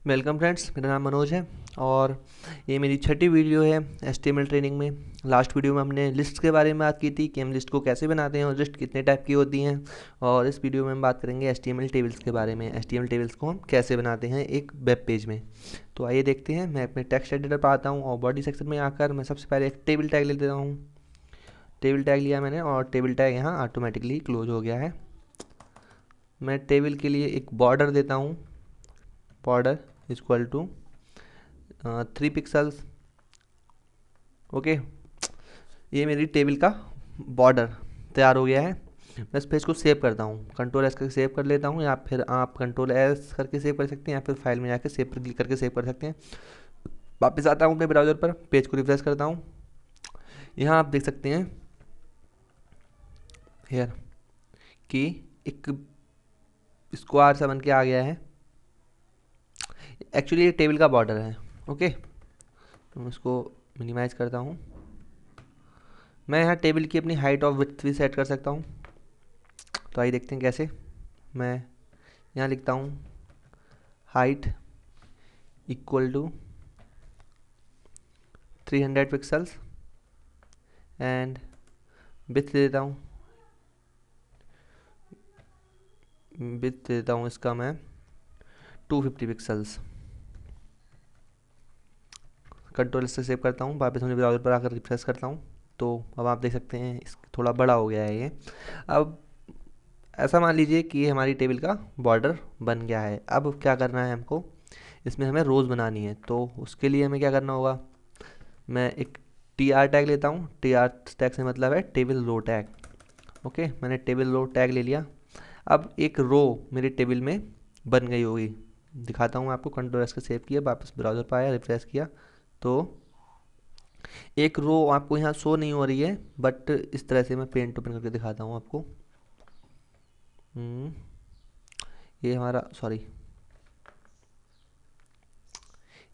Welcome friends, मेरा नाम मनोज है और ये मेरी छठी वीडियो है HTML ट्रेनिंग में। लास्ट वीडियो में हमने लिस्ट के बारे में बात की थी कि हम लिस्ट को कैसे बनाते हैं और लिस्ट कितने टाइप की होती हैं। और इस वीडियो में हम बात करेंगे HTML टेबल्स के बारे में। HTML टेबल्स को हम कैसे बनाते हैं एक वेब पेज में। तो आइए देखते हैं। मैं अपने टेक्स्ट एडिटर पर आता हूँ और बॉडी सेक्शन में आकर मैं सबसे पहले एक टेबल टैग ले देता हूँ। टेबल टैग लिया मैंने और टेबल टैग यहाँ ऑटोमेटिकली क्लोज हो गया है। मैं टेबल के लिए एक बॉर्डर देता हूँ। Border equal to 3 pixels. Okay, ये मेरी टेबल का बॉर्डर तैयार हो गया है। मैं इस पेज को सेव करता हूँ, कंट्रोल एस करके सेव कर लेता हूँ, या फिर आप कंट्रोल एस करके सेव कर सकते हैं, या फिर फाइल में जाकर सेव पर क्लिक करके सेव कर सकते हैं। वापस आता हूँ अपने ब्राउज़र पर, पेज को रिफ्रेश करता हूँ। यहाँ आप देख सकते हैं हेयर कि एक स्क्वायर सा बन के आ गया है। एक्चुअली ये टेबल का बॉर्डर है। ओके, तो मैं इसको मिनिमाइज़ करता हूँ। मैं यहाँ टेबल की अपनी हाइट और विड्थ भी सेट कर सकता हूँ। तो आइए देखते हैं कैसे। मैं यहाँ लिखता हूँ height equal to 300 pixels and width दे देता हूँ। विड्थ दे देता हूँ इसका मैं 250 पिक्सल्स। कंट्रोल से सेव करता हूँ, वापस अपने ब्राउज़र पर आकर रिफ्रेश करता हूँ। तो अब आप देख सकते हैं इस थोड़ा बड़ा हो गया है ये। अब ऐसा मान लीजिए कि हमारी टेबल का बॉर्डर बन गया है। अब क्या करना है हमको, इसमें हमें रोज़ बनानी है। तो उसके लिए हमें क्या करना होगा, मैं एक TR टैग लेता हूँ। TR टैग से मतलब है टेबल रो टैग। ओके, मैंने टेबल रो टैग ले लिया। अब एक रो मेरी टेबल में बन गई होगी, दिखाता हूँ आपको। कंट्रोल एस के सेव किया, वापस ब्राउज़र पर आया, रिफ्रेश किया तो एक रो आपको यहाँ शो नहीं हो रही है, बट इस तरह से मैं पेंट ओपन करके दिखाता हूँ आपको। ये हमारा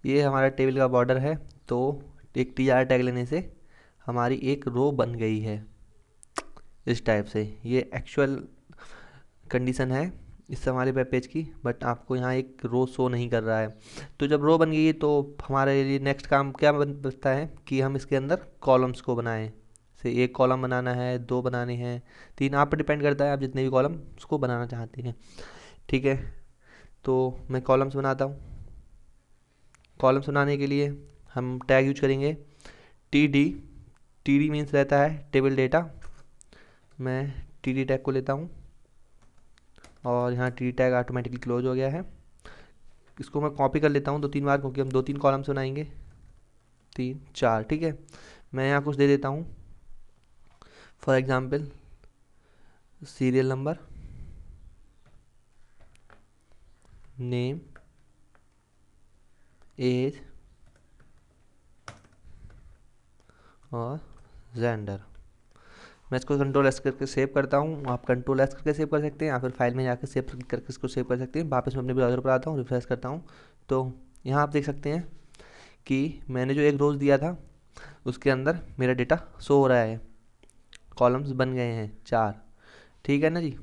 ये हमारा टेबल का बॉर्डर है। तो एक TR टैग लेने से हमारी एक रो बन गई है इस टाइप से। ये एक्चुअल कंडीशन है इस हमारे वेब पेज की, बट आपको यहाँ एक रो शो नहीं कर रहा है। तो जब रो बन गई है तो हमारे लिए नेक्स्ट काम क्या बचता है कि हम इसके अंदर कॉलम्स को बनाएं। से एक कॉलम बनाना है, 2 बनाने हैं, 3, आप पर डिपेंड करता है आप जितने भी कॉलम उसको बनाना चाहते हैं। ठीक है, तो मैं कॉलम्स बनाता हूँ। कॉलम्स बनाने के लिए हम टैग यूज करेंगे TD। TD मीन्स रहता है टेबल डेटा। मैं TD टैग को लेता हूँ और यहाँ TD टैग ऑटोमेटिकली क्लोज हो गया है। इसको मैं कॉपी कर लेता हूँ 2-3 बार, क्योंकि हम 2-3 कॉलम्स बनाएंगे, 3 4। ठीक है, मैं यहाँ कुछ दे देता हूँ, for example serial number, name, age और जेंडर। मैं इसको कंट्रोल एस करके सेव करता हूँ। आप कंट्रोल एस करके सेव कर सकते हैं, या फिर फाइल में जाकर सेव करके इसको सेव कर सकते हैं। वापस मैं अपने ब्राउज़र पर आता हूँ, रिफ्रेश करता हूँ। तो यहाँ आप देख सकते हैं कि मैंने जो एक रोज़ दिया था उसके अंदर मेरा डेटा शो हो रहा है, कॉलम्स बन गए हैं 4। ठीक है ना जी।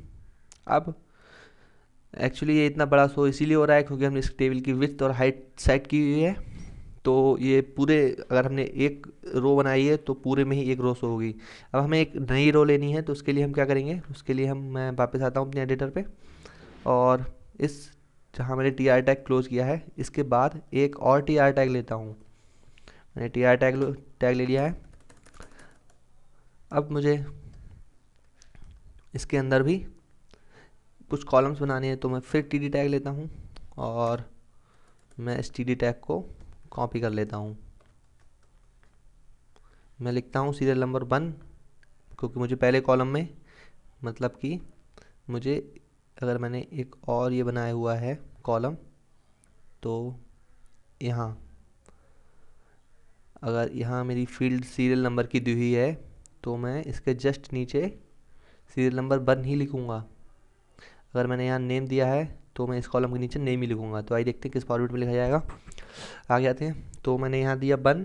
अब एक्चुअली ये इतना बड़ा शो इसीलिए हो रहा है क्योंकि हमने इस टेबल की विड्थ और हाइट सेट की हुई है। तो ये पूरे, अगर हमने एक रो बनाई है तो पूरे में ही एक रो शो होगी। अब हमें एक नई रो लेनी है, तो उसके लिए हम क्या करेंगे, उसके लिए मैं वापस आता हूँ अपने एडिटर पे और इस जहाँ मैंने TR टैग क्लोज किया है इसके बाद एक और TR टैग लेता हूँ। मैंने TR टैग ले लिया है। अब मुझे इसके अंदर भी कुछ कॉलम्स बनाने हैं, तो मैं फिर TD टैग लेता हूँ और मैं इस TD टैग को कॉपी कर लेता हूँ। मैं लिखता हूँ सीरियल नंबर 1, क्योंकि मुझे पहले कॉलम में, मतलब कि मुझे अगर मैंने एक और ये बनाया हुआ है कॉलम, तो यहाँ अगर यहाँ मेरी फील्ड सीरियल नंबर की दी हुई है तो मैं इसके जस्ट नीचे सीरियल नंबर 1 ही लिखूँगा। अगर मैंने यहाँ नेम दिया है तो मैं इस कॉलम के नीचे नेम ही लिखूँगा। तो आइए देखते हैं किस फॉर्मेट में लिखा जाएगा। आगे आते हैं, तो मैंने यहाँ दिया 1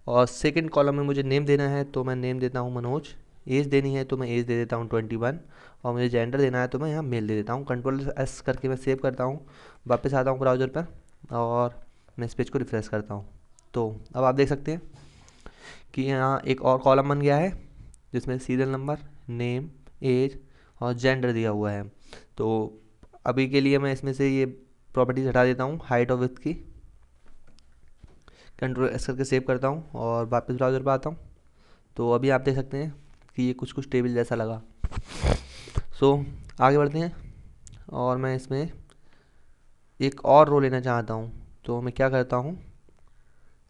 और सेकंड कॉलम में मुझे नेम देना है, तो मैं नेम देता हूँ मनोज। एज देनी है तो मैं एज दे देता हूँ 21 और मुझे जेंडर देना है तो मैं यहाँ मेल दे देता हूँ। कंट्रोल एस करके मैं सेव करता हूँ, वापस आता हूँ ब्राउज़र पर और मैं इस पेज को रिफ्रेश करता हूँ। तो अब आप देख सकते हैं कि यहाँ एक और कॉलम बन गया है जिसमें सीरियल नंबर, नेम, एज और जेंडर दिया हुआ है। तो अभी के लिए मैं इसमें से ये प्रॉपर्टीज हटा देता हूँ, हाइट और विड्थ की। कंट्रोल एस करके सेव करता हूँ और वापस ब्राउज़र पर आता हूँ। तो अभी आप देख सकते हैं कि ये कुछ कुछ टेबल जैसा लगा। सो आगे बढ़ते हैं और मैं इसमें एक और रो लेना चाहता हूँ। तो मैं क्या करता हूँ,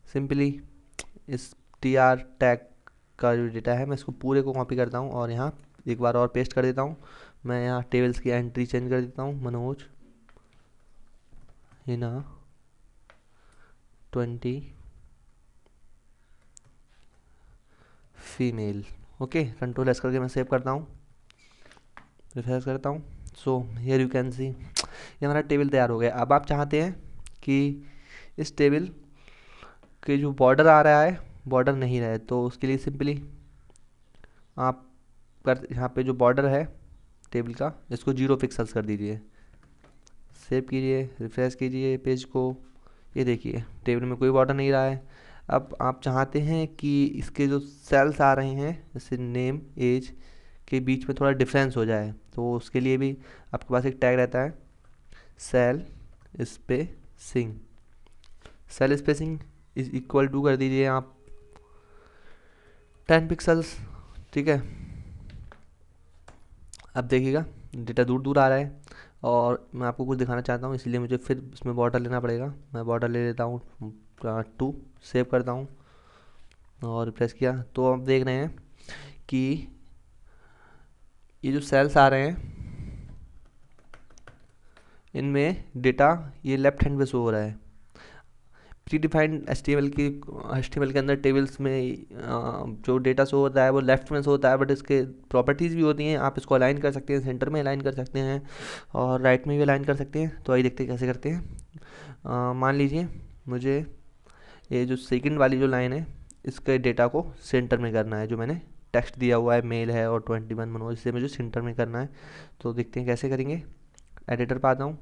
सिंपली इस tr टैग का जो डेटा है मैं इसको पूरे को कॉपी करता हूँ और यहाँ एक बार और पेस्ट कर देता हूँ। मैं यहाँ टेबल्स की एंट्री चेंज कर देता हूँ, Manoj Hina 20 female. Okay, control S करके मैं सेव करता हूँ, रिफ्रेश करता हूँ। So here you can see ये हमारा टेबल तैयार हो गया। अब आप चाहते हैं कि इस टेबल के जो बॉर्डर आ रहा है बॉर्डर नहीं रहे, तो उसके लिए सिंपली आप यहाँ पे जो बॉर्डर है टेबल का इसको 0 पिक्सल्स कर दीजिए। सेव कीजिए, रिफ्रेश कीजिए पेज को। ये देखिए टेबल में कोई बॉर्डर नहीं रहा है। अब आप चाहते हैं कि इसके जो सेल्स आ रहे हैं जैसे नेम, एज के बीच में थोड़ा डिफरेंस हो जाए, तो उसके लिए भी आपके पास एक टैग रहता है, cell spacing. Cell spacing is equal to कर दीजिए आप 10 पिक्सल्स। ठीक है, अब देखिएगा डेटा दूर दूर आ रहा है और मैं आपको कुछ दिखाना चाहता हूँ, इसलिए मुझे फिर इसमें बॉर्डर लेना पड़ेगा। मैं बॉर्डर ले लेता हूँ 2, सेव करता हूँ और प्रेस किया। तो आप देख रहे हैं कि ये जो सेल्स आ रहे हैं इनमें डेटा ये लेफ्ट हैंड पे शो हो रहा है। प्री डिफाइंड एचटीएमएल के अंदर टेबल्स में जो डेटा शो होता है वो लेफ्ट में शो होता है, बट इसके प्रॉपर्टीज़ भी होती हैं। आप इसको अलाइन कर सकते हैं, सेंटर में अलाइन कर सकते हैं और राइट में भी अलाइन कर सकते हैं। तो आइए देखते हैं कैसे करते हैं। मान लीजिए मुझे ये जो सेकंड वाली जो लाइन है इसके डेटा को सेंटर में करना है। जो मैंने टेक्स्ट दिया हुआ है मेल है और 21 मनोज, इसे मुझे सेंटर में करना है। तो देखते हैं कैसे करेंगे। एडिटर पर आता हूँ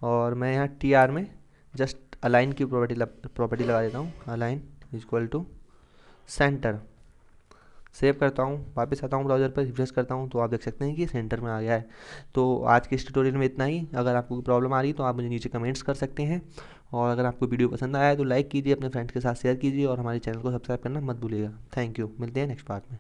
और मैं यहाँ TR में जस्ट अलाइन की प्रॉपर्टी लगा देता हूँ, align equal to centre. Save करता हूँ, वापस आता हूँ ब्राउज़र पर, रिफ्रेश करता हूँ तो आप देख सकते हैं कि सेंटर में आ गया है। तो आज के इस ट्यूटोरियल में इतना ही। अगर आपको कोई प्रॉब्लम आ रही है तो आप मुझे नीचे कमेंट्स कर सकते हैं और अगर आपको वीडियो पसंद आया है तो लाइक कीजिए, अपने फ्रेंड्स के साथ शेयर कीजिए और हमारे चैनल को सब्सक्राइब करना मत भूलिएगा। थैंक यू, मिलते हैं नेक्स्ट पार्ट में।